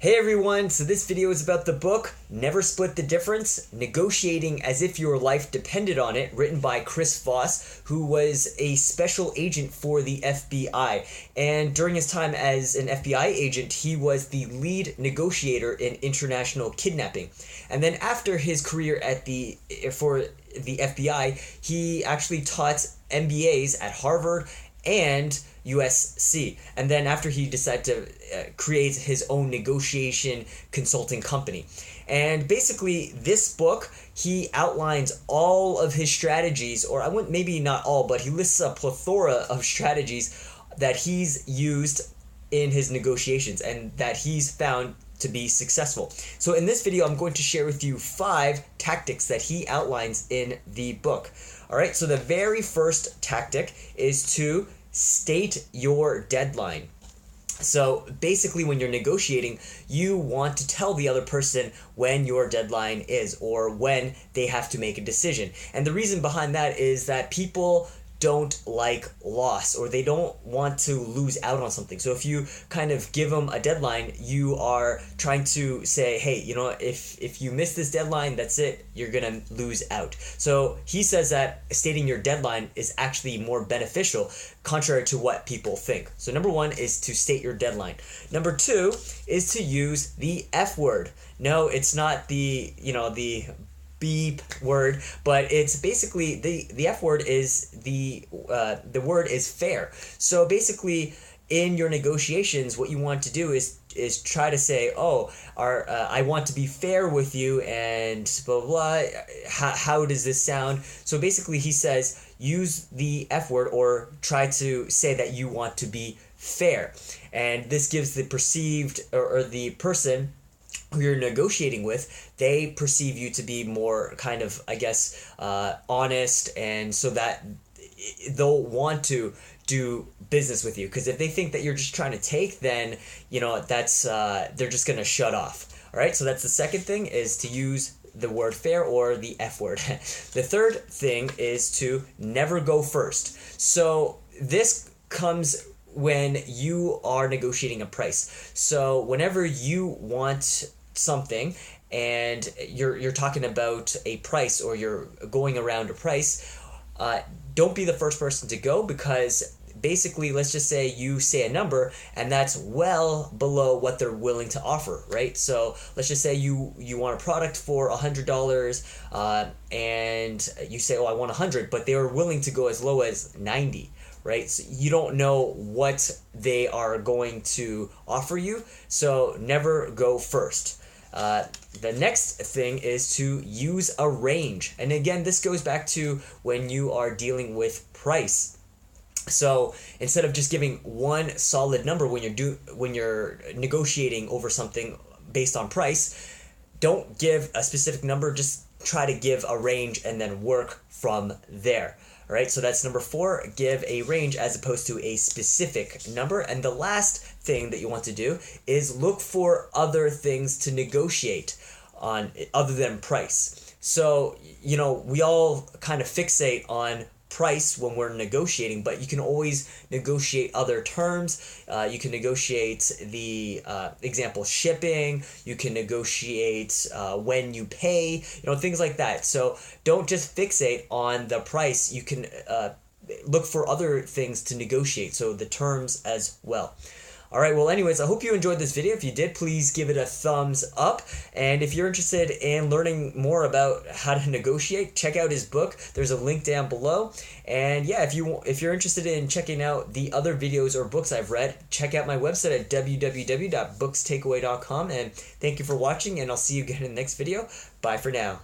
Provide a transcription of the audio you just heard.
Hey everyone, so this video is about the book Never Split the Difference, Negotiating as If Your Life Depended on It, written by Chris Voss, who was a special agent for the FBI. And during his time as an FBI agent, he was the lead negotiator in international kidnapping. And then after his career for the FBI, he actually taught MBAs at Harvard and USC. And then after he decided to create his own negotiation consulting company. And basically this book, he outlines all of his strategies, or I wouldn't, maybe not all, but he lists a plethora of strategies that he's used in his negotiations and that he's found to be successful. So in this video, I'm going to share with you 5 tactics that he outlines in the book. All right, so the very first tactic is to state your deadline. So basically when you're negotiating, you want to tell the other person when your deadline is or when they have to make a decision. And the reason behind that is that people don't like loss, or they don't want to lose out on something. So if you kind of give them a deadline, you are trying to say, hey, you know, if you miss this deadline, that's it, you're gonna lose out. So he says that stating your deadline is actually more beneficial, contrary to what people think. So number 1 is to state your deadline. Number 2 is to use the F word. No, it's not the beep word, but it's basically the F word is the word is fair. So basically in your negotiations, what you want to do is try to say, oh, I want to be fair with you, and blah blah blah. How does this sound? So basically he says use the F word, or try to say that you want to be fair, and this gives the perceived or the person who you're negotiating with, they perceive you to be more kind of, I guess, honest, and so that they'll want to do business with you. Because if they think that you're just trying to take, then that's they're just gonna shut off. All right, so that's the second thing, is to use the word fair or the F word. The third thing is to never go first. So this comes when you are negotiating a price. So whenever you want something and you're talking about a price, or you're going around a price, don't be the first person to go, because basically, let's just say you say a number and that's well below what they're willing to offer, right? So let's just say you want a product for $100, and you say, oh, I want 100, but they are willing to go as low as 90. Right? So you don't know what they are going to offer you, so never go first. The next thing is to use a range. And again, this goes back to when you are dealing with price. So instead of just giving one solid number when you're negotiating over something based on price, don't give a specific number, just try to give a range and then work from there. All right, so that's number 4, give a range as opposed to a specific number. And the last thing that you want to do is look for other things to negotiate on other than price. So, we all kind of fixate on price when we're negotiating, but you can always negotiate other terms. You can negotiate the example shipping. You can negotiate when you pay, things like that. So don't just fixate on the price. You can look for other things to negotiate, so the terms as well. All right, well, anyways, I hope you enjoyed this video. If you did, please give it a thumbs up. And if you're interested in learning more about how to negotiate, check out his book. There's a link down below. And yeah, if you're interested in checking out the other videos or books I've read, check out my website at www.bookstakeaway.com. And thank you for watching, and I'll see you again in the next video. Bye for now.